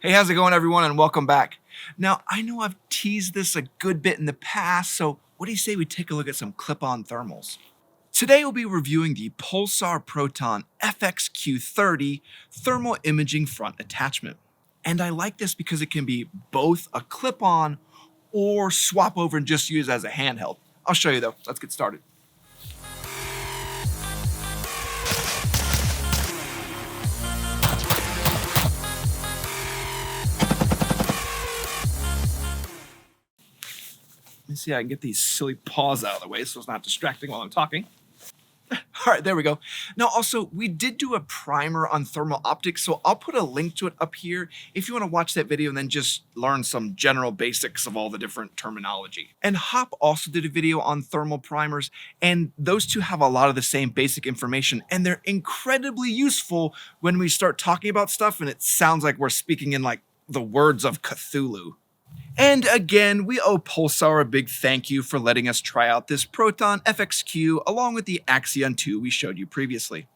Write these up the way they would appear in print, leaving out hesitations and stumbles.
Hey, how's it going, everyone, and welcome back. Now, I know I've teased this a good bit in the past, so what do you say we take a look at some clip-on thermals? Today, we'll be reviewing the Pulsar Proton FXQ30 thermal imaging front attachment. And I like this because it can be both a clip-on or swap over and just use as a handheld. I'll show you though. Let's get started. Let me see if I can get these silly paws out of the way so it's not distracting while I'm talking. All right, there we go. Now, also, we did do a primer on thermal optics, so I'll put a link to it up here if you want to watch that video and then just learn some general basics of all the different terminology. And Hop also did a video on thermal primers, and those two have a lot of the same basic information, and they're incredibly useful when we start talking about stuff and it sounds like we're speaking in like the words of Cthulhu. And again, we owe Pulsar a big thank you for letting us try out this Proton FXQ along with the Axion 2 we showed you previously.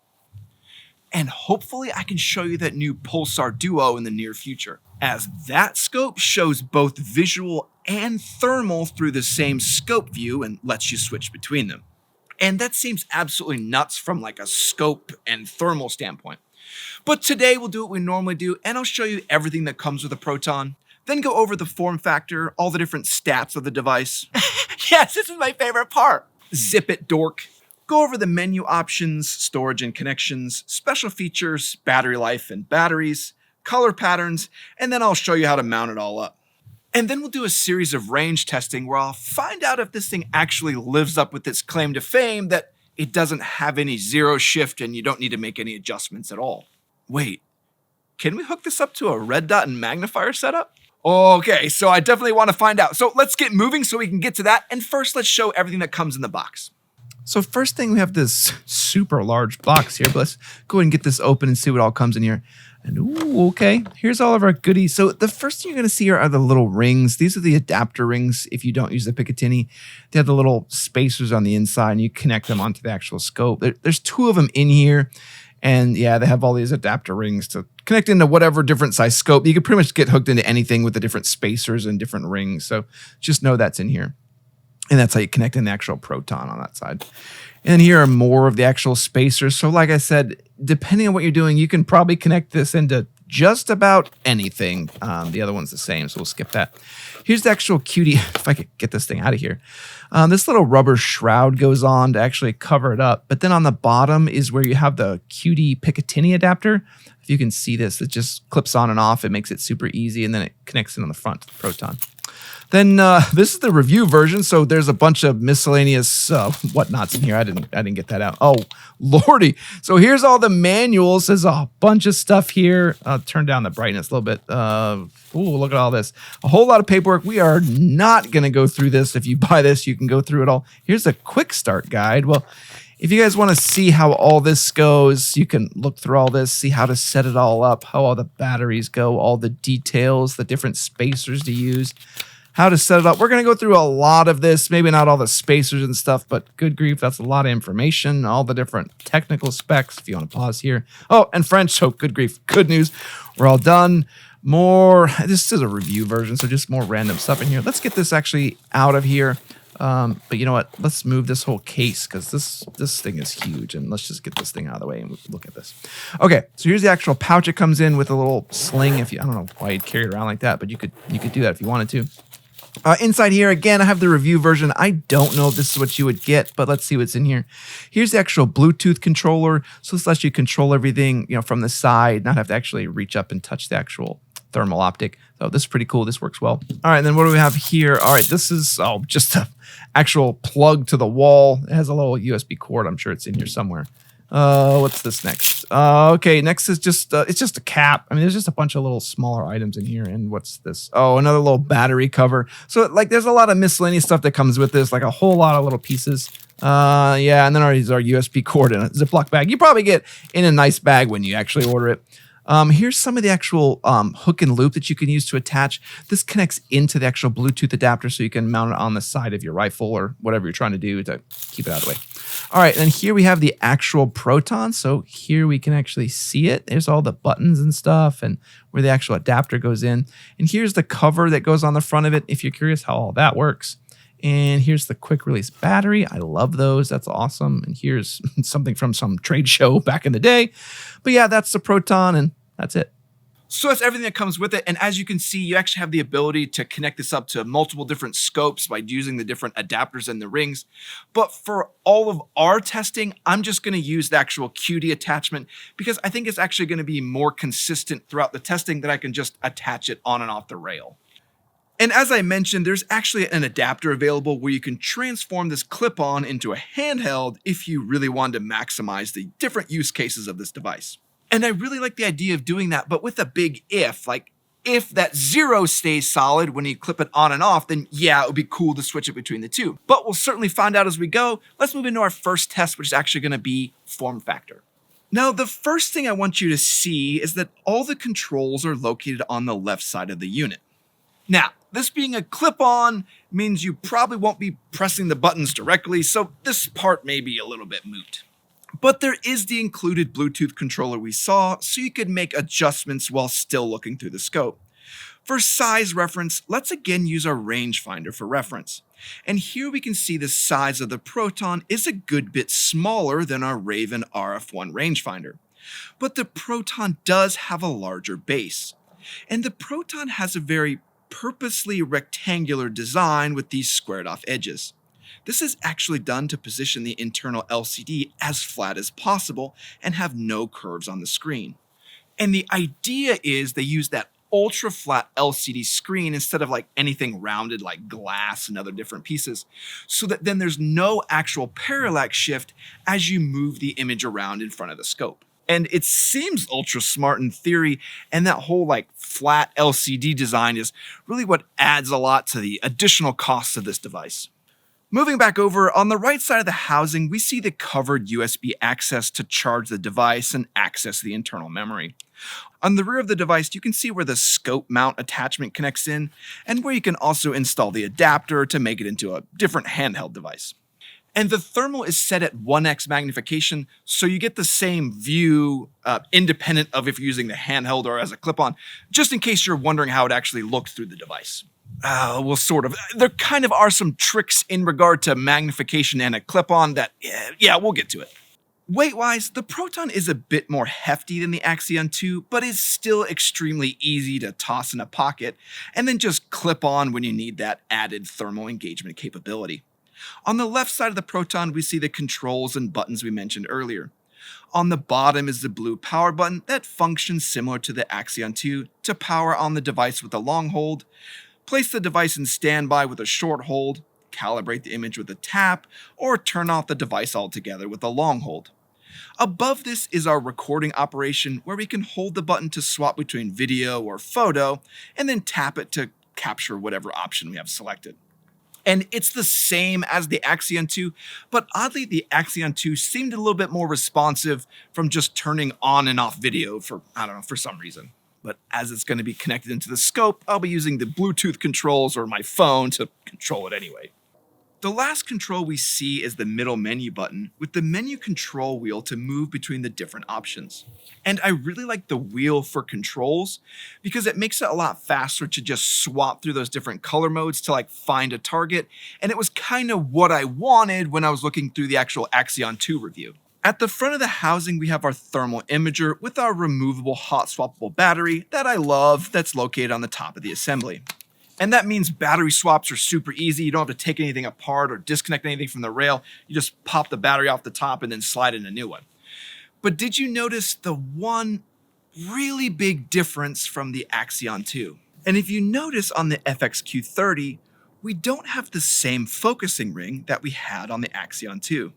And hopefully I can show you that new Pulsar Duo in the near future, as that scope shows both visual and thermal through the same scope view and lets you switch between them. And that seems absolutely nuts from like a scope and thermal standpoint. But today we'll do what we normally do, and I'll show you everything that comes with a Proton. Then go over the form factor, all the different stats of the device. Yes, this is my favorite part. Zip it, dork. Go over the menu options, storage and connections, special features, battery life and batteries, color patterns, and then I'll show you how to mount it all up. And then we'll do a series of range testing where I'll find out if this thing actually lives up with its claim to fame that it doesn't have any zero shift and you don't need to make any adjustments at all. Wait, can we hook this up to a red dot and magnifier setup? Okay, so I definitely want to find out. So let's get moving so we can get to that. And first, let's show everything that comes in the box. So first thing, we have this super large box here, but let's go ahead and get this open and see what all comes in here. And ooh, okay, here's all of our goodies. So the first thing you're going to see are the little rings. These are the adapter rings if you don't use the Picatinny. They have the little spacers on the inside, and you connect them onto the actual scope. There's two of them in here. And yeah, they have all these adapter rings to connect into whatever different size scope. You can pretty much get hooked into anything with the different spacers and different rings. So just know that's in here. And that's how you connect in the actual Proton on that side. And here are more of the actual spacers. So like I said, depending on what you're doing, you can probably connect this into just about anything. The other one's the same, so we'll skip that. Here's the actual cutie, if I could get this thing out of here. This little rubber shroud goes on to actually cover it up. But then on the bottom is where you have the cutie Picatinny adapter. If you can see this, it just clips on and off. It makes it super easy, and then it connects it on the front to the Proton. Then this is the review version, so there's a bunch of miscellaneous whatnots in here. I didn't get that out. Oh, lordy. So here's all the manuals. There's a bunch of stuff here. I'll turn down the brightness a little bit. Ooh, look at all this. A whole lot of paperwork. We are not going to go through this. If you buy this, you can go through it all. Here's a quick start guide. Well, if you guys want to see how all this goes, you can look through all this, see how to set it all up, how all the batteries go, all the details, the different spacers to use, how to set it up. We're going to go through a lot of this, maybe not all the spacers and stuff, but good grief, that's a lot of information, all the different technical specs, if you want to pause here. Oh, and French, so good grief, good news, we're all done. More, this is a review version, so just more random stuff in here. Let's get this actually out of here. But you know what, let's move this whole case because this thing is huge, and let's just get this thing out of the way and look at this. Okay, so here's the actual pouch. It comes in with a little sling. If you, I don't know why you'd carry it around like that, but you could do that if you wanted to. Inside here, again, I have the review version. I don't know if this is what you would get, but let's see what's in here. Here's the actual Bluetooth controller. So this lets you control everything, from the side, not have to actually reach up and touch the actual thermal optic. So this is pretty cool. This works well. All right, and then what do we have here? All right, this is just an actual plug to the wall. It has a little USB cord. I'm sure it's in here somewhere. What's this next? Okay, next is just, it's just a cap. I mean, there's just a bunch of little smaller items in here. And what's this? Oh, another little battery cover. So like there's a lot of miscellaneous stuff that comes with this, like a whole lot of little pieces. Yeah, and then our USB cord in a Ziploc bag. You probably get in a nice bag when you actually order it. Here's some of the actual hook and loop that you can use to attach. This connects into the actual Bluetooth adapter so you can mount it on the side of your rifle or whatever you're trying to do to keep it out of the way. All right, and here we have the actual Proton. So here we can actually see it. There's all the buttons and stuff and where the actual adapter goes in. And here's the cover that goes on the front of it if you're curious how all that works. And here's the quick release battery. I love those. That's awesome. And here's something from some trade show back in the day. But yeah, that's the Proton and that's it. So that's everything that comes with it. And as you can see, you actually have the ability to connect this up to multiple different scopes by using the different adapters and the rings. But for all of our testing, I'm just going to use the actual QD attachment because I think it's actually going to be more consistent throughout the testing that I can just attach it on and off the rail. And as I mentioned, there's actually an adapter available where you can transform this clip-on into a handheld if you really wanted to maximize the different use cases of this device. And I really like the idea of doing that, but with a big if, like if that 0 stays solid when you clip it on and off, then yeah, it would be cool to switch it between the two. But we'll certainly find out as we go. Let's move into our first test, which is actually going to be form factor. Now, the first thing I want you to see is that all the controls are located on the left side of the unit. Now, this being a clip-on means you probably won't be pressing the buttons directly, so this part may be a little bit moot. But there is the included Bluetooth controller we saw, so you could make adjustments while still looking through the scope. For size reference, let's again use our rangefinder for reference. And here we can see the size of the Proton is a good bit smaller than our Maven RS.1 rangefinder. But the Proton does have a larger base. And the Proton has a very purposely rectangular design with these squared off edges. This is actually done to position the internal LCD as flat as possible and have no curves on the screen. And the idea is they use that ultra flat LCD screen instead of like anything rounded like glass and other different pieces, so that then there's no actual parallax shift as you move the image around in front of the scope. And it seems ultra smart in theory, and that whole like flat LCD design is really what adds a lot to the additional costs of this device. Moving back over, on the right side of the housing, we see the covered USB access to charge the device and access the internal memory. On the rear of the device, you can see where the scope mount attachment connects in, and where you can also install the adapter to make it into a different handheld device. And the thermal is set at 1x magnification, so you get the same view independent of if you're using the handheld or as a clip-on, just in case you're wondering how it actually looks through the device. Well, sort of. There kind of are some tricks in regard to magnification and a clip-on that, yeah, we'll get to it. Weight-wise, the Proton is a bit more hefty than the Axion 2, but is still extremely easy to toss in a pocket, and then just clip on when you need that added thermal engagement capability. On the left side of the Proton, we see the controls and buttons we mentioned earlier. On the bottom is the blue power button that functions similar to the Axion 2 to power on the device with a long hold, place the device in standby with a short hold, calibrate the image with a tap, or turn off the device altogether with a long hold. Above this is our recording operation where we can hold the button to swap between video or photo, and then tap it to capture whatever option we have selected. And it's the same as the Axion 2, but oddly the Axion 2 seemed a little bit more responsive from just turning on and off video for some reason. But as it's going to be connected into the scope, I'll be using the Bluetooth controls or my phone to control it anyway. The last control we see is the middle menu button with the menu control wheel to move between the different options. And I really like the wheel for controls because it makes it a lot faster to just swap through those different color modes to like find a target. And it was kind of what I wanted when I was looking through the actual Axion 2 review. At the front of the housing, we have our thermal imager with our removable hot swappable battery that I love that's located on the top of the assembly. And that means battery swaps are super easy. You don't have to take anything apart or disconnect anything from the rail. You just pop the battery off the top and then slide in a new one. But did you notice the one really big difference from the Axion 2? And if you notice on the FXQ30, we don't have the same focusing ring that we had on the Axion 2.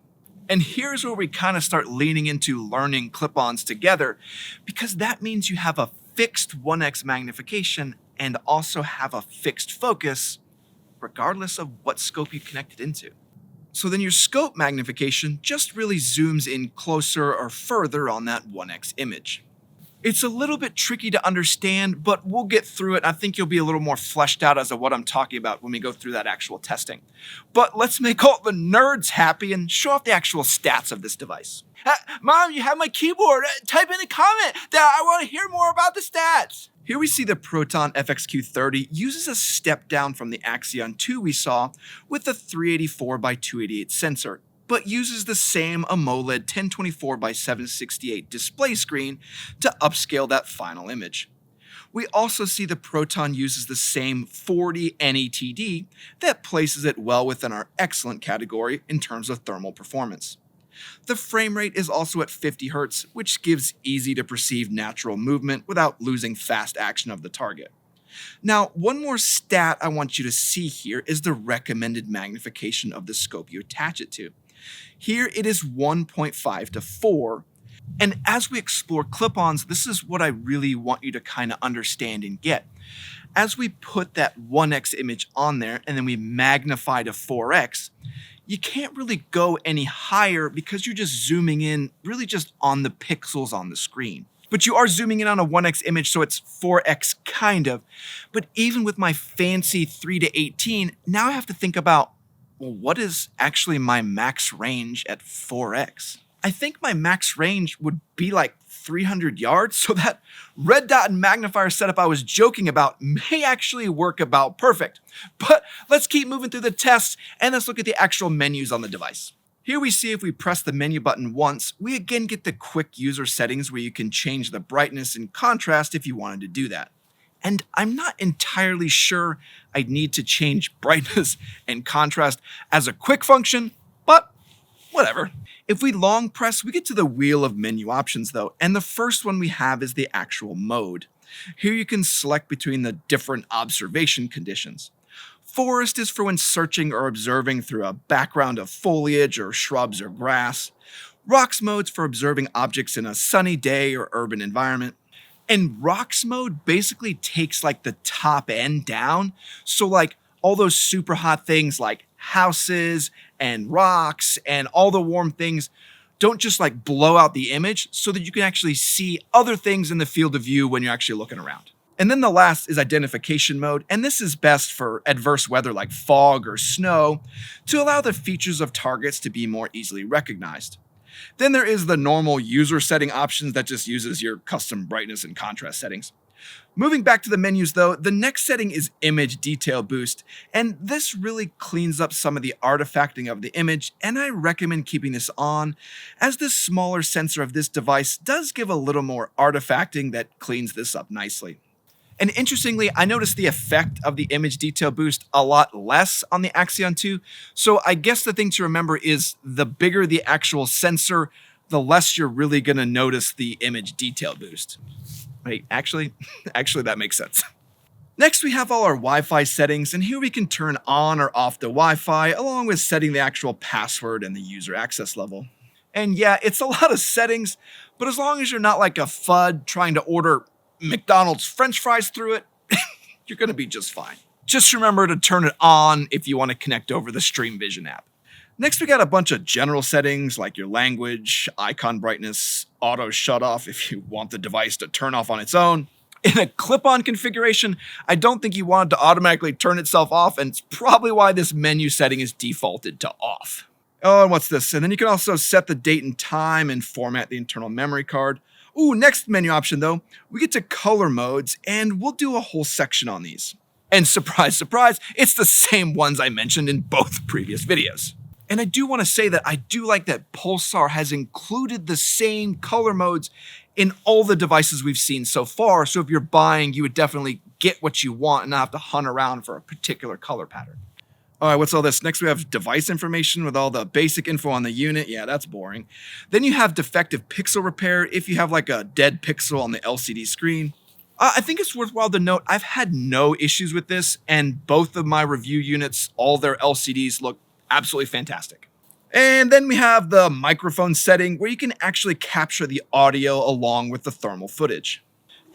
And here's where we kind of start leaning into learning clip-ons together, because that means you have a fixed 1x magnification and also have a fixed focus, regardless of what scope you connect it into. So then your scope magnification just really zooms in closer or further on that 1x image. It's a little bit tricky to understand, but we'll get through it. I think you'll be a little more fleshed out as to what I'm talking about when we go through that actual testing. But let's make all the nerds happy and show off the actual stats of this device. Mom, you have my keyboard. Type in a comment that I want to hear more about the stats. Here we see the Proton FXQ30 uses a step down from the Axion 2 we saw with the 384 by 288 sensor, but uses the same AMOLED 1024 by 768 display screen to upscale that final image. We also see the Proton uses the same 40 NETD that places it well within our excellent category in terms of thermal performance. The frame rate is also at 50 Hz, which gives easy to perceive natural movement without losing fast action of the target. Now, one more stat I want you to see here is the recommended magnification of the scope you attach it to. Here it is 1.5 to 4, and as we explore clip-ons, this is what I really want you to kind of understand and get. As we put that 1x image on there and then we magnify to 4x, you can't really go any higher because you're just zooming in really just on the pixels on the screen. But you are zooming in on a 1x image, so it's 4x kind of. But even with my fancy 3 to 18, now I have to think about, well, what is actually my max range at 4x? I think my max range would be like 300 yards, so that red dot and magnifier setup I was joking about may actually work about perfect. But let's keep moving through the tests and let's look at the actual menus on the device. Here we see if we press the menu button once, we again get the quick user settings where you can change the brightness and contrast if you wanted to do that. And I'm not entirely sure I'd need to change brightness and contrast as a quick function, but whatever. If we long press, we get to the wheel of menu options though, and the first one we have is the actual mode. Here you can select between the different observation conditions. Forest is for when searching or observing through a background of foliage or shrubs or grass. Rocks mode's for observing objects in a sunny day or urban environment. And rocks mode basically takes like the top end down, so like all those super hot things like houses and rocks and all the warm things don't just like blow out the image so that you can actually see other things in the field of view when you're actually looking around. And then the last is identification mode, and this is best for adverse weather like fog or snow to allow the features of targets to be more easily recognized. Then there is the normal user setting options that just uses your custom brightness and contrast settings. Moving back to the menus though, the next setting is image detail boost, and this really cleans up some of the artifacting of the image, and I recommend keeping this on as the smaller sensor of this device does give a little more artifacting that cleans this up nicely. And interestingly, I noticed the effect of the image detail boost a lot less on the Axion 2, so I guess the thing to remember is the bigger the actual sensor, the less you're really going to notice the image detail boost. Wait, actually that makes sense. Next we have all our Wi-Fi settings, and here we can turn on or off the Wi-Fi along with setting the actual password and the user access level. And yeah, it's a lot of settings, but as long as you're not like a FUD trying to order McDonald's French fries through it, you're going to be just fine. Just remember to turn it on if you want to connect over the Stream Vision app. Next, we got a bunch of general settings like your language, icon brightness, auto shut off if you want the device to turn off on its own. In a clip-on configuration, I don't think you want it to automatically turn itself off, and it's probably why this menu setting is defaulted to off. Oh, and what's this? And then you can also set the date and time and format the internal memory card. Ooh, next menu option though, we get to color modes, and we'll do a whole section on these. And surprise, surprise, it's the same ones I mentioned in both previous videos. And I do want to say that I do like that Pulsar has included the same color modes in all the devices we've seen so far, so if you're buying, you would definitely get what you want and not have to hunt around for a particular color pattern. All right, what's all this? Next we have device information with all the basic info on the unit. Yeah, that's boring. Then you have defective pixel repair if you have like a dead pixel on the LCD screen. I think it's worthwhile to note I've had no issues with this, and both of my review units, all their LCDs look absolutely fantastic. And then we have the microphone setting where you can actually capture the audio along with the thermal footage.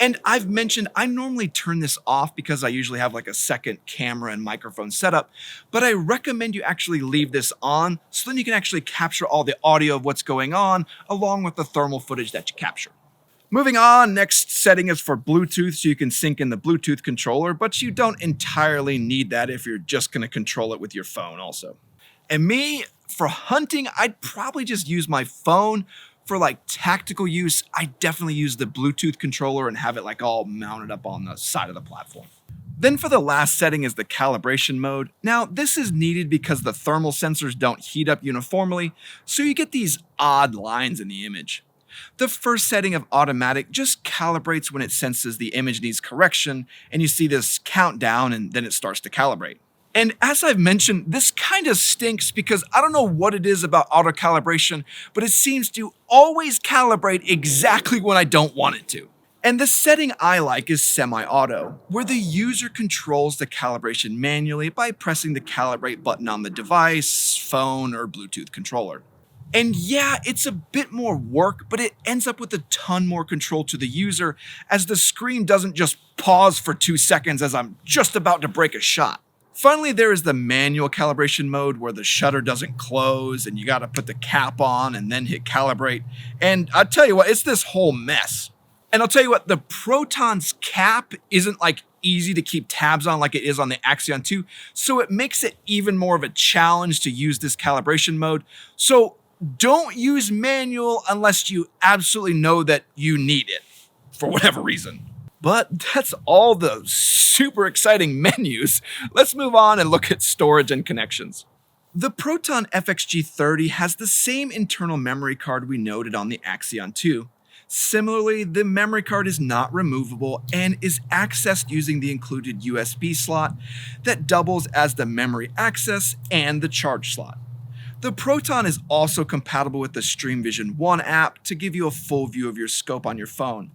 And I've mentioned I normally turn this off because I usually have like a second camera and microphone setup, but I recommend you actually leave this on so then you can actually capture all the audio of what's going on along with the thermal footage that you capture. Moving on, next setting is for Bluetooth, so you can sync in the Bluetooth controller, but you don't entirely need that if you're just going to control it with your phone also. And me, for hunting, I'd probably just use my phone. For like tactical use, I definitely use the Bluetooth controller and have it like all mounted up on the side of the platform. Then for the last setting is the calibration mode. Now this is needed because the thermal sensors don't heat up uniformly, so you get these odd lines in the image. The first setting of automatic just calibrates when it senses the image needs correction, and you see this countdown and then it starts to calibrate. And as I've mentioned, this kind of stinks because I don't know what it is about auto calibration, but it seems to always calibrate exactly when I don't want it to. And the setting I like is semi-auto, where the user controls the calibration manually by pressing the calibrate button on the device, phone, or Bluetooth controller. And yeah, it's a bit more work, but it ends up with a ton more control to the user, as the screen doesn't just pause for 2 seconds as I'm just about to break a shot. Finally, there is the manual calibration mode where the shutter doesn't close and you gotta put the cap on and then hit calibrate. And I'll tell you what, it's this whole mess. And I'll tell you what, the Proton's cap isn't like easy to keep tabs on like it is on the Axion 2, so it makes it even more of a challenge to use this calibration mode. So don't use manual unless you absolutely know that you need it for whatever reason. But that's all the super exciting menus. Let's move on and look at storage and connections. The Proton FXQ30 has the same internal memory card we noted on the Axion 2. Similarly, the memory card is not removable and is accessed using the included USB slot that doubles as the memory access and the charge slot. The Proton is also compatible with the StreamVision 1 app to give you a full view of your scope on your phone.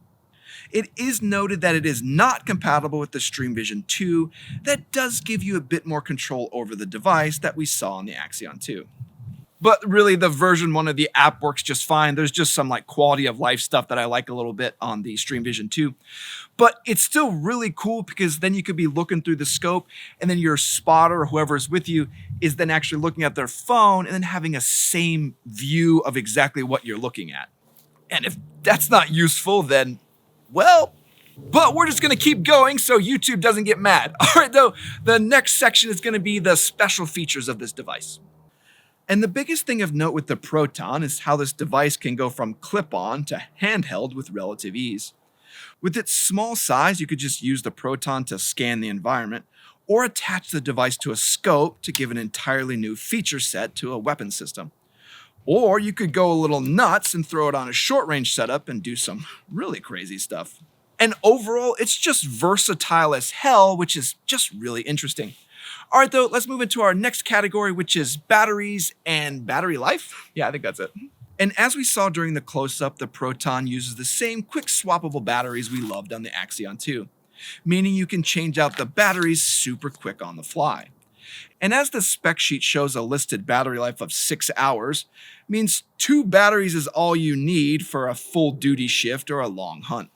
It is noted that it is not compatible with the StreamVision 2 that does give you a bit more control over the device that we saw on the Axion 2. But really, the version 1 of the app works just fine. There's just some like quality of life stuff that I like a little bit on the StreamVision 2. But it's still really cool because then you could be looking through the scope and then your spotter or whoever's with you is then actually looking at their phone and then having a same view of exactly what you're looking at. And if that's not useful, then, well, but we're just going to keep going so YouTube doesn't get mad. All right, though, the next section is going to be the special features of this device. And the biggest thing of note with the Proton is how this device can go from clip-on to handheld with relative ease. With its small size, you could just use the Proton to scan the environment, or attach the device to a scope to give an entirely new feature set to a weapon system. Or you could go a little nuts and throw it on a short-range setup and do some really crazy stuff. And overall, it's just versatile as hell, which is just really interesting. All right, though, let's move into our next category, which is batteries and battery life. Yeah, I think that's it. And as we saw during the close-up, the Proton uses the same quick swappable batteries we loved on the Axion 2, meaning you can change out the batteries super quick on the fly. And as the spec sheet shows a listed battery life of 6 hours, means 2 batteries is all you need for a full duty shift or a long hunt.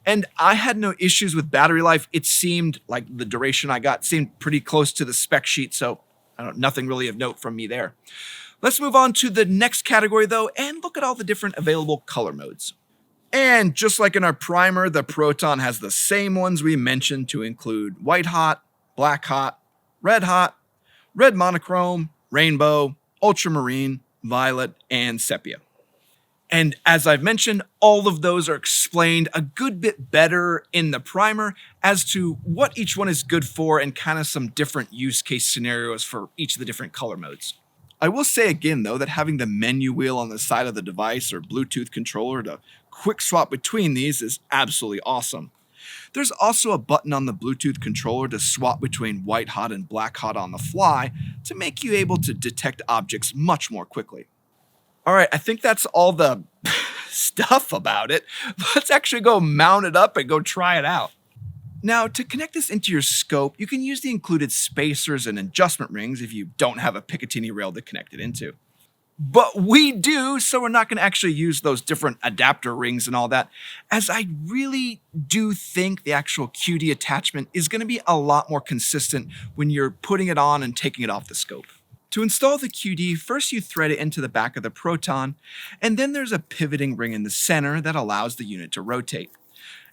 And I had no issues with battery life. It seemed like the duration I got seemed pretty close to the spec sheet, so nothing really of note from me there. Let's move on to the next category though, and look at all the different available color modes. And just like in our primer, the Proton has the same ones we mentioned to include white hot, black hot, red monochrome, rainbow, ultramarine, violet, and sepia. And as I've mentioned, all of those are explained a good bit better in the primer as to what each one is good for and kind of some different use case scenarios for each of the different color modes. I will say again though that having the menu wheel on the side of the device or Bluetooth controller to quick swap between these is absolutely awesome. There's also a button on the Bluetooth controller to swap between white hot and black hot on the fly to make you able to detect objects much more quickly. All right, I think that's all the stuff about it. Let's actually go mount it up and go try it out. Now, to connect this into your scope, you can use the included spacers and adjustment rings if you don't have a Picatinny rail to connect it into. But we do, so we're not going to actually use those different adapter rings and all that, as I really do think the actual QD attachment is going to be a lot more consistent when you're putting it on and taking it off the scope. To install the QD, first you thread it into the back of the Proton, and then there's a pivoting ring in the center that allows the unit to rotate.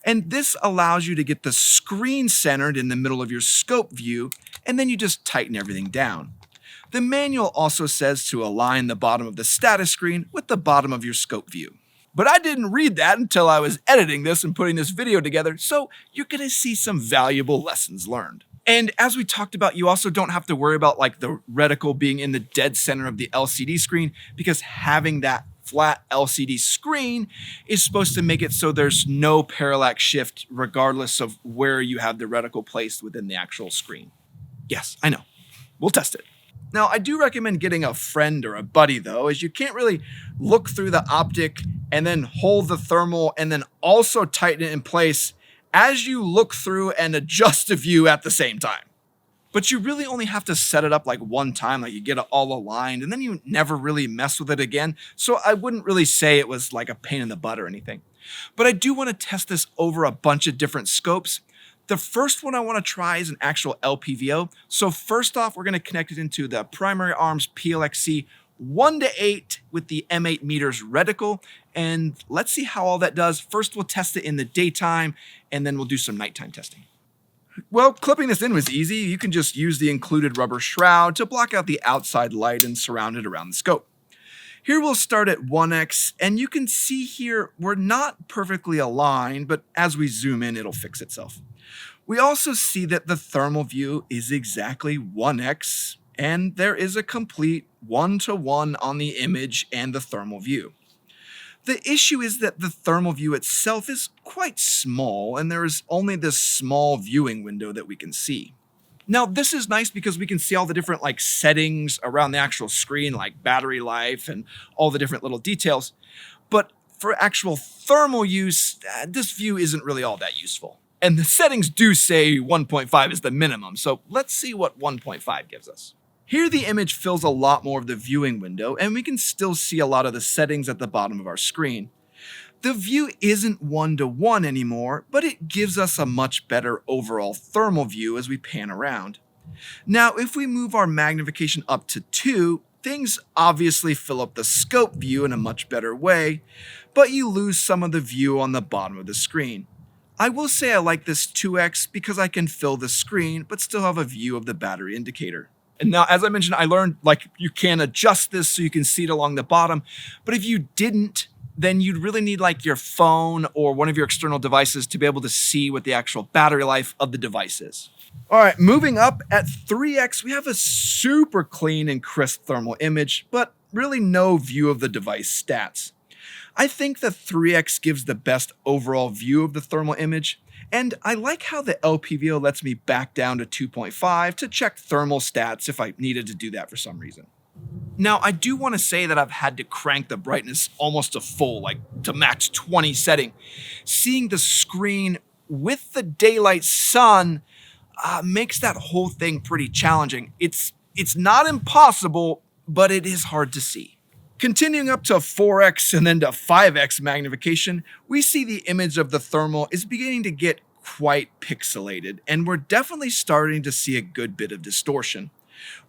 And this allows you to get the screen centered in the middle of your scope view, and then you just tighten everything down. The manual also says to align the bottom of the status screen with the bottom of your scope view. But I didn't read that until I was editing this and putting this video together, so you're gonna see some valuable lessons learned. And as we talked about, you also don't have to worry about like the reticle being in the dead center of the LCD screen, because having that flat LCD screen is supposed to make it so there's no parallax shift regardless of where you have the reticle placed within the actual screen. Yes, I know. We'll test it. Now, I do recommend getting a friend or a buddy though, as you can't really look through the optic and then hold the thermal and then also tighten it in place as you look through and adjust the view at the same time. But you really only have to set it up like one time, like you get it all aligned, and then you never really mess with it again. So I wouldn't really say it was like a pain in the butt or anything. But I do want to test this over a bunch of different scopes. The first one I want to try is an actual LPVO. So first off, we're going to connect it into the primary arms PLx-c 1:8 with the M8 meters reticle, and let's see how all that does. First, we'll test it in the daytime, and then we'll do some nighttime testing. Well, clipping this in was easy. You can just use the included rubber shroud to block out the outside light and surround it around the scope. Here we'll start at 1x, and you can see here we're not perfectly aligned, but as we zoom in, it'll fix itself. We also see that the thermal view is exactly 1x, and there is a complete 1-to-1 on the image and the thermal view. The issue is that the thermal view itself is quite small, and there is only this small viewing window that we can see. Now, this is nice because we can see all the different like settings around the actual screen, like battery life and all the different little details. But for actual thermal use, this view isn't really all that useful. And the settings do say 1.5 is the minimum, so let's see what 1.5 gives us. Here the image fills a lot more of the viewing window, and we can still see a lot of the settings at the bottom of our screen. The view isn't 1-to-1 anymore, but it gives us a much better overall thermal view as we pan around. Now, if we move our magnification up to 2, things obviously fill up the scope view in a much better way, but you lose some of the view on the bottom of the screen. I will say I like this 2x because I can fill the screen, but still have a view of the battery indicator. And now, as I mentioned, I learned like you can adjust this so you can see it along the bottom, but if you didn't, then you'd really need like your phone or one of your external devices to be able to see what the actual battery life of the device is. All right, moving up at 3x, we have a super clean and crisp thermal image, but really no view of the device stats. I think the 3x gives the best overall view of the thermal image, and I like how the LPVO lets me back down to 2.5 to check thermal stats if I needed to do that for some reason. Now, I do want to say that I've had to crank the brightness almost to full, like to max 20 setting. Seeing the screen with the daylight sun makes that whole thing pretty challenging. It's not impossible, but it is hard to see. Continuing up to 4x and then to 5x magnification, we see the image of the thermal is beginning to get quite pixelated, and we're definitely starting to see a good bit of distortion.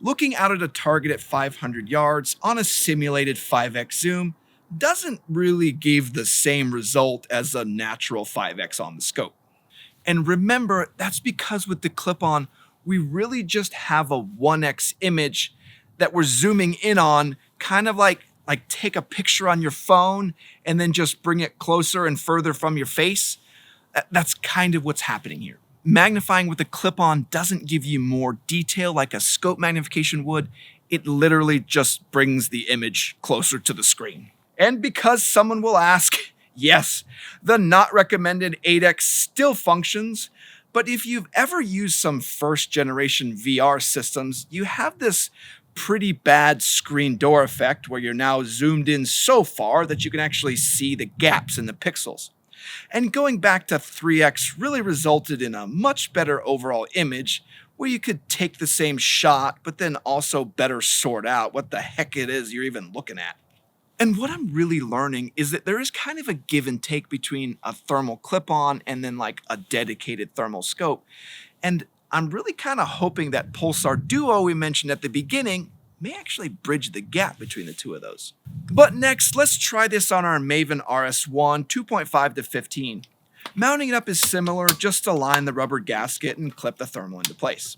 Looking out at a target at 500 yards on a simulated 5x zoom doesn't really give the same result as a natural 5x on the scope. And remember, that's because with the clip-on, we really just have a 1x image that we're zooming in on, kind of like take a picture on your phone and then just bring it closer and further from your face. That's kind of what's happening here. Magnifying with a clip-on doesn't give you more detail like a scope magnification would. It literally just brings the image closer to the screen. And because someone will ask, yes, the not recommended 8x still functions, but if you've ever used some first generation VR systems, you have this pretty bad screen door effect where you're now zoomed in so far that you can actually see the gaps in the pixels. And going back to 3x really resulted in a much better overall image where you could take the same shot, but then also better sort out what the heck it is you're even looking at. And what I'm really learning is that there is kind of a give and take between a thermal clip-on and then like a dedicated thermal scope. And I'm really kind of hoping that Pulsar Duo we mentioned at the beginning may actually bridge the gap between the two of those. But next, let's try this on our Maven RS.1 2.5 to 15. Mounting it up is similar, just align the rubber gasket and clip the thermal into place.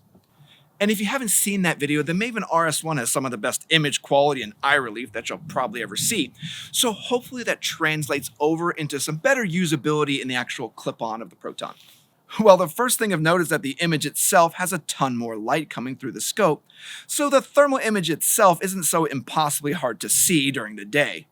And if you haven't seen that video, the Maven RS.1 has some of the best image quality and eye relief that you'll probably ever see. So hopefully that translates over into some better usability in the actual clip-on of the Proton. Well, the first thing of note is that the image itself has a ton more light coming through the scope, so the thermal image itself isn't so impossibly hard to see during the day.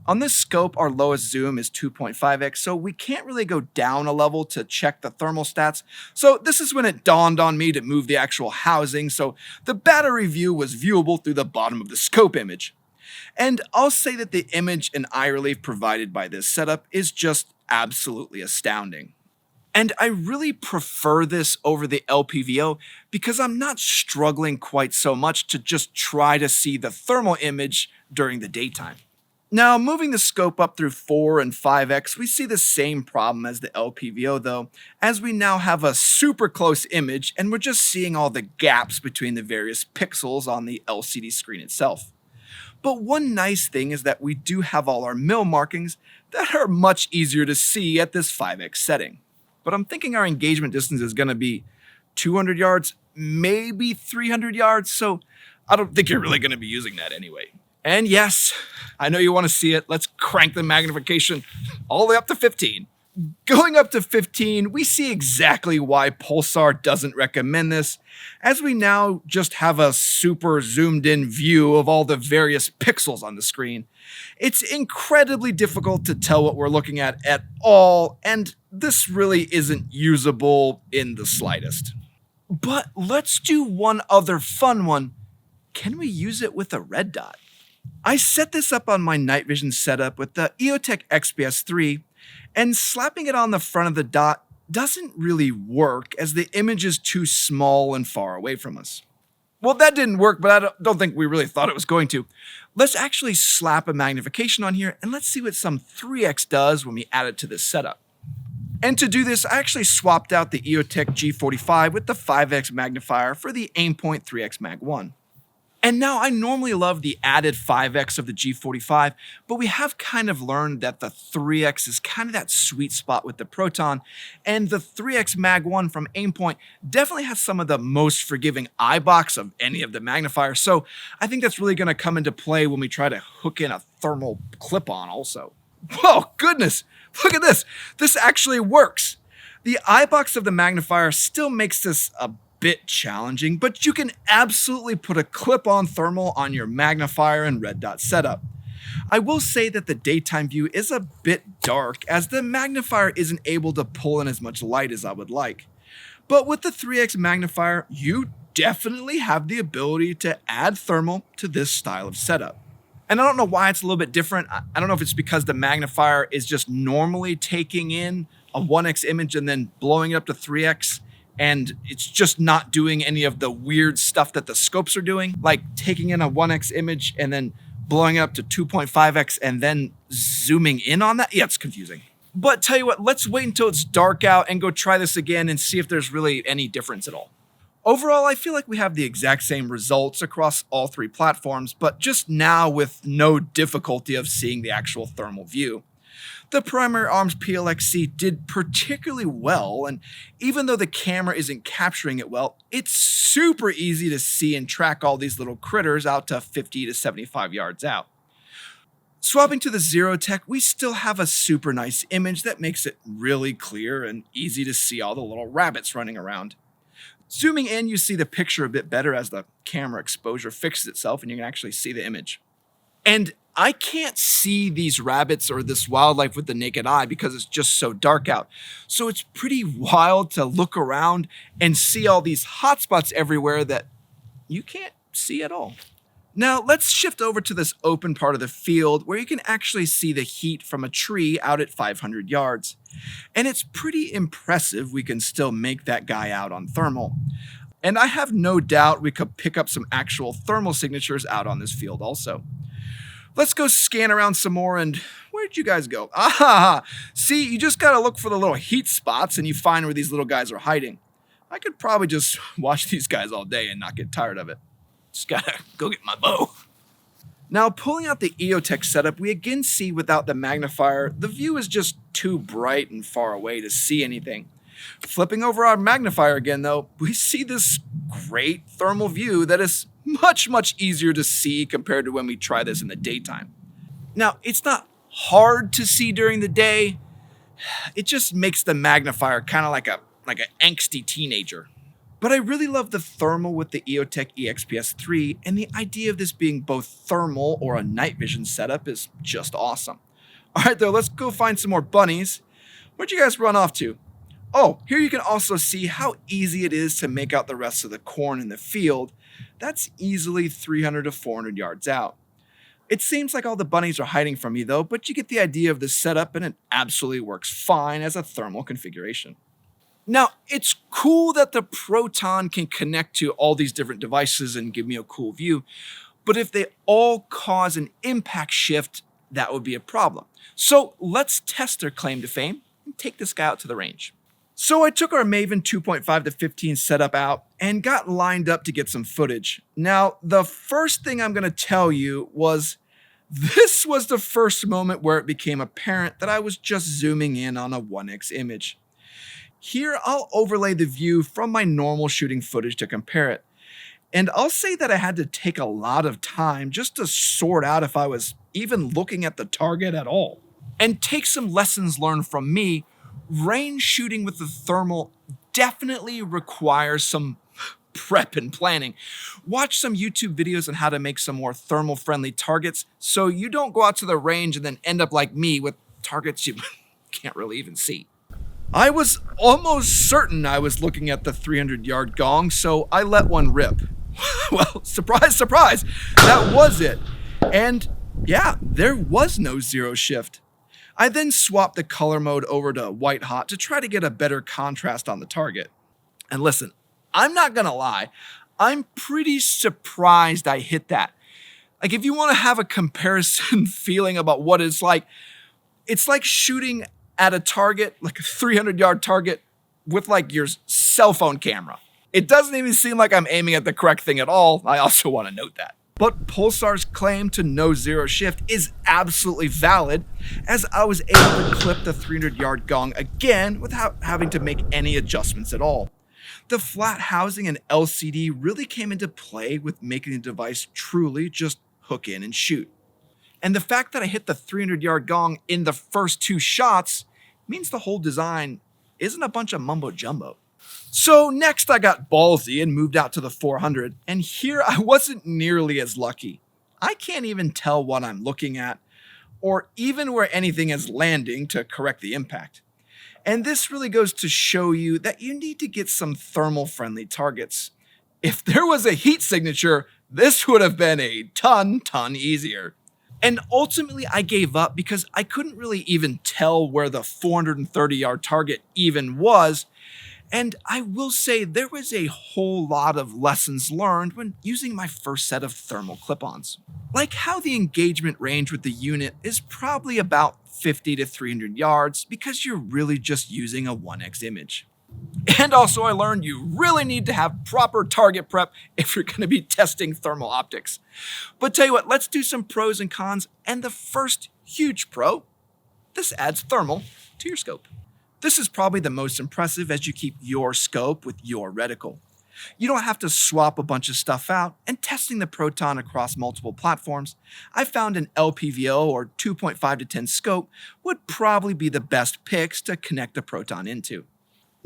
On this scope, our lowest zoom is 2.5x, so we can't really go down a level to check the thermal stats. So this is when it dawned on me to move the actual housing, so the battery view was viewable through the bottom of the scope image. And I'll say that the image and eye relief provided by this setup is just absolutely astounding. And I really prefer this over the LPVO because I'm not struggling quite so much to just try to see the thermal image during the daytime. Now, moving the scope up through 4 and 5x, we see the same problem as the LPVO though, as we now have a super close image and we're just seeing all the gaps between the various pixels on the LCD screen itself. But one nice thing is that we do have all our mil markings that are much easier to see at this 5x setting. But I'm thinking our engagement distance is going to be 200 yards, maybe 300 yards, so I don't think you're really going to be using that anyway. And yes, I know you want to see it. Let's crank the magnification all the way up to 15. Going up to 15, we see exactly why Pulsar doesn't recommend this, as we now just have a super zoomed in view of all the various pixels on the screen. It's incredibly difficult to tell what we're looking at all, and this really isn't usable in the slightest. But let's do one other fun one. Can we use it with a red dot? I set this up on my night vision setup with the EOtech Exps3, and slapping it on the front of the dot doesn't really work as the image is too small and far away from us. Well, that didn't work, but I don't think we really thought it was going to. Let's actually slap a magnification on here and let's see what some 3x does when we add it to this setup. And to do this, I actually swapped out the EOtech G45 with the 5x magnifier for the Aimpoint 3x Mag 1. And now I normally love the added 5x of the G45, but we have kind of learned that the 3x is kind of that sweet spot with the Proton, and the 3x Mag 1 from Aimpoint definitely has some of the most forgiving eye box of any of the magnifiers, so I think that's really going to come into play when we try to hook in a thermal clip-on also. Whoa, goodness, look at this. This actually works. The eye box of the magnifier still makes this a bit challenging, but you can absolutely put a clip-on thermal on your magnifier and red dot setup. I will say that the daytime view is a bit dark as the magnifier isn't able to pull in as much light as I would like. But with the 3x magnifier, you definitely have the ability to add thermal to this style of setup. And I don't know why it's a little bit different. I don't know if it's because the magnifier is just normally taking in a 1x image and then blowing it up to 3x, and it's just not doing any of the weird stuff that the scopes are doing, like taking in a 1x image and then blowing it up to 2.5x and then zooming in on that. Yeah, it's confusing. But tell you what, let's wait until it's dark out and go try this again and see if there's really any difference at all. Overall, I feel like we have the exact same results across all three platforms, but just now with no difficulty of seeing the actual thermal view. The primary arm's PLx-c did particularly well, and even though the camera isn't capturing it well, it's super easy to see and track all these little critters out to 50 to 75 yards out. Swapping to the EOtech, we still have a super nice image that makes it really clear and easy to see all the little rabbits running around. Zooming in, you see the picture a bit better as the camera exposure fixes itself and you can actually see the image. And I can't see these rabbits or this wildlife with the naked eye because it's just so dark out. So it's pretty wild to look around and see all these hotspots everywhere that you can't see at all. Now let's shift over to this open part of the field where you can actually see the heat from a tree out at 500 yards. And it's pretty impressive we can still make that guy out on thermal. And I have no doubt we could pick up some actual thermal signatures out on this field also. Let's go scan around some more, and where'd you guys go? Ah, see, you just gotta look for the little heat spots and you find where these little guys are hiding. I could probably just watch these guys all day and not get tired of it. Just gotta go get my bow. Now, pulling out the EOtech setup, we again see without the magnifier, the view is just too bright and far away to see anything. Flipping over our magnifier again, though, we see this great thermal view that is much easier to see compared to when we try this in the daytime. Now, it's not hard to see during the day. It just makes the magnifier kind of like an angsty teenager. But I really love the thermal with the EOtech Exps3, and the idea of this being both thermal or a night vision setup is just awesome. Alright though, let's go find some more bunnies. Where'd you guys run off to? Oh, here you can also see how easy it is to make out the rest of the corn in the field. That's easily 300 to 400 yards out. It seems like all the bunnies are hiding from me though, but you get the idea of the setup and it absolutely works fine as a thermal configuration. Now, it's cool that the Proton can connect to all these different devices and give me a cool view, but if they all cause an impact shift, that would be a problem. So let's test their claim to fame and take this guy out to the range. So I took our Maven 2.5 to 15 setup out and got lined up to get some footage. Now, the first thing I'm going to tell you was this was the first moment where it became apparent that I was just zooming in on a 1x image. Here, I'll overlay the view from my normal shooting footage to compare it. And I'll say that I had to take a lot of time just to sort out if I was even looking at the target at all. And take some lessons learned from me, range shooting with the thermal definitely requires some prep and planning. Watch some YouTube videos on how to make some more thermal friendly targets so you don't go out to the range and then end up like me with targets you can't really even see. I was almost certain I was looking at the 300-yard gong, so I let one rip. Well, surprise, surprise, that was it. And yeah, there was no zero shift. I then swapped the color mode over to white hot to try to get a better contrast on the target. And listen, I'm not gonna lie, I'm pretty surprised I hit that. Like, if you want to have a comparison feeling about what it's like shooting at a target, like a 300-yard target, with like your cell phone camera. It doesn't even seem like I'm aiming at the correct thing at all. I also want to note that. But Pulsar's claim to no zero shift is absolutely valid, as I was able to clip the 300-yard gong again without having to make any adjustments at all. The flat housing and LCD really came into play with making the device truly just hook in and shoot. And the fact that I hit the 300-yard gong in the first two shots means the whole design isn't a bunch of mumbo jumbo. So next I got ballsy and moved out to the 400, and here I wasn't nearly as lucky. I can't even tell what I'm looking at, or even where anything is landing to correct the impact. And this really goes to show you that you need to get some thermal friendly targets. If there was a heat signature, this would have been a ton easier. And ultimately I gave up because I couldn't really even tell where the 430-yard target even was. And I will say there was a whole lot of lessons learned when using my first set of thermal clip-ons. Like how the engagement range with the unit is probably about 50 to 300 yards because you're really just using a 1x image. And also I learned you really need to have proper target prep if you're going to be testing thermal optics. But tell you what, let's do some pros and cons, and the first huge pro, this adds thermal to your scope. This is probably the most impressive as you keep your scope with your reticle. You don't have to swap a bunch of stuff out, and testing the Proton across multiple platforms, I found an LPVO or 2.5 to 10 scope would probably be the best picks to connect the Proton into.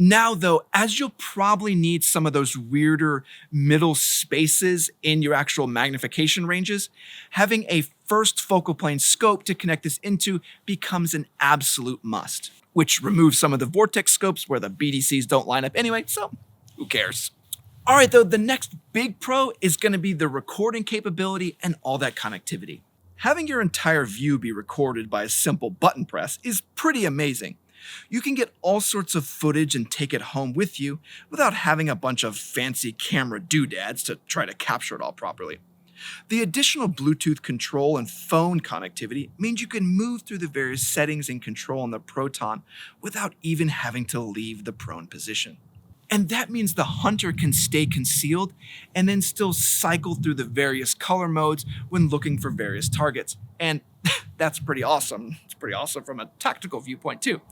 Now though, as you'll probably need some of those weirder middle spaces in your actual magnification ranges, having a first focal plane scope to connect this into becomes an absolute must, which removes some of the vortex scopes where the BDCs don't line up anyway, so who cares? Alright though, the next big pro is going to be the recording capability and all that connectivity. Having your entire view be recorded by a simple button press is pretty amazing. You can get all sorts of footage and take it home with you without having a bunch of fancy camera doodads to try to capture it all properly. The additional Bluetooth control and phone connectivity means you can move through the various settings and control on the Proton without even having to leave the prone position. And that means the hunter can stay concealed and then still cycle through the various color modes when looking for various targets. And that's pretty awesome. It's pretty awesome from a tactical viewpoint too.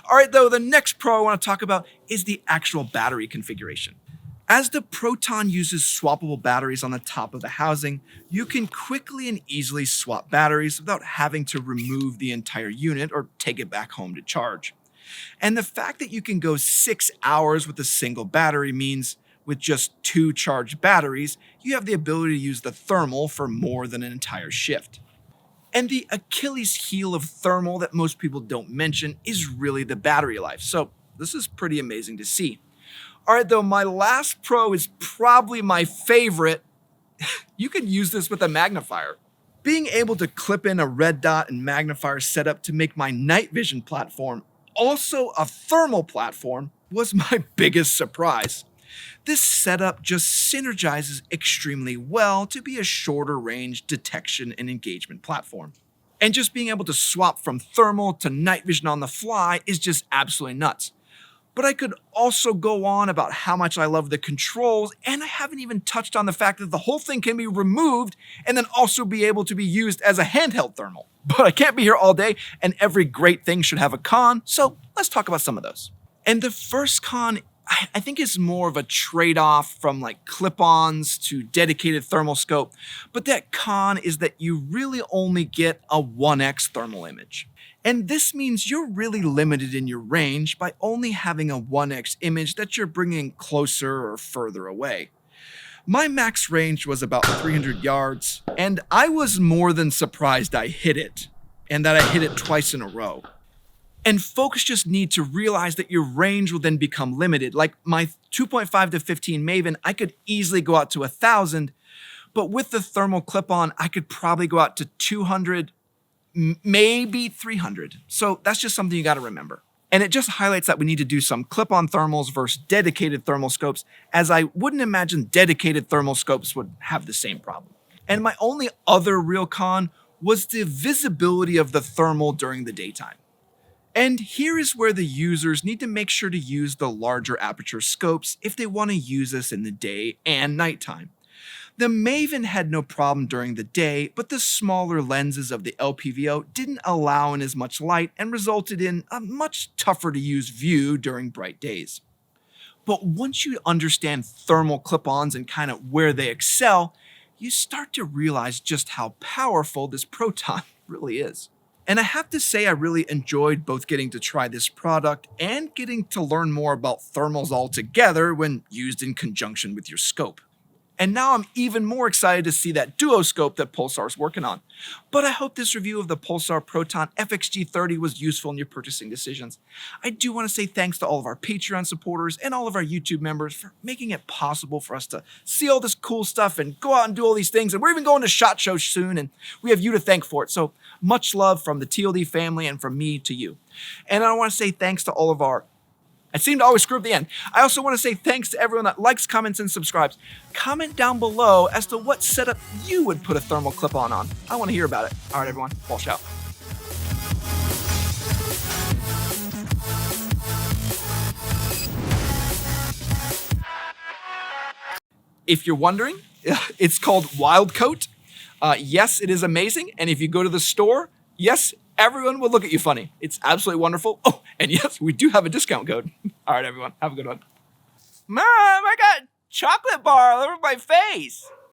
All right, though, the next pro I want to talk about is the actual battery configuration. As the Proton uses swappable batteries on the top of the housing, you can quickly and easily swap batteries without having to remove the entire unit or take it back home to charge. And the fact that you can go 6 hours with a single battery means with just 2 charged batteries, you have the ability to use the thermal for more than an entire shift. And the Achilles heel of thermal that most people don't mention is really the battery life. So this is pretty amazing to see. All right, though, my last pro is probably my favorite. You could use this with a magnifier. Being able to clip in a red dot and magnifier setup to make my night vision platform also a thermal platform was my biggest surprise. This setup just synergizes extremely well to be a shorter range detection and engagement platform. And just being able to swap from thermal to night vision on the fly is just absolutely nuts. But I could also go on about how much I love the controls, and I haven't even touched on the fact that the whole thing can be removed and then also be able to be used as a handheld thermal. But I can't be here all day, and every great thing should have a con, so let's talk about some of those. And the first con, I think, is more of a trade-off from like clip-ons to dedicated thermal scope, but that con is that you really only get a 1x thermal image. And this means you're really limited in your range by only having a 1x image that you're bringing closer or further away. My max range was about 300 yards, and I was more than surprised I hit it, and that I hit it twice in a row. And folks just need to realize that your range will then become limited. Like my 2.5 to 15 Maven, I could easily go out to 1,000, but with the thermal clip-on, I could probably go out to 200, maybe 300. So that's just something you got to remember. And it just highlights that we need to do some clip-on thermals versus dedicated thermal scopes, as I wouldn't imagine dedicated thermal scopes would have the same problem. And my only other real con was the visibility of the thermal during the daytime. And here is where the users need to make sure to use the larger aperture scopes if they want to use this in the day and nighttime. The Maven had no problem during the day, but the smaller lenses of the LPVO didn't allow in as much light and resulted in a much tougher to use view during bright days. But once you understand thermal clip-ons and kind of where they excel, you start to realize just how powerful this Proton really is. And I have to say I really enjoyed both getting to try this product and getting to learn more about thermals altogether when used in conjunction with your scope. And now I'm even more excited to see that duo scope that Pulsar's working on. But I hope this review of the Pulsar Proton FXQ30 was useful in your purchasing decisions. I do want to say thanks to all of our Patreon supporters and all of our YouTube members for making it possible for us to see all this cool stuff and go out and do all these things. And we're even going to SHOT Show soon, and we have you to thank for it. So much love from the TLD family and from me to you. And I want to say thanks to all of our I seem to always screw up the end. I also want to say thanks to everyone that likes, comments, and subscribes. Comment down below as to what setup you would put a thermal clip-on on. I want to hear about it. All right, everyone, Walsh out. If you're wondering, it's called Wildcoat. Yes, it is amazing. And if you go to the store, yes, everyone will look at you funny. It's absolutely wonderful. Oh, and yes, we do have a discount code. All right, everyone, have a good one. Mom, I got chocolate bar all over my face.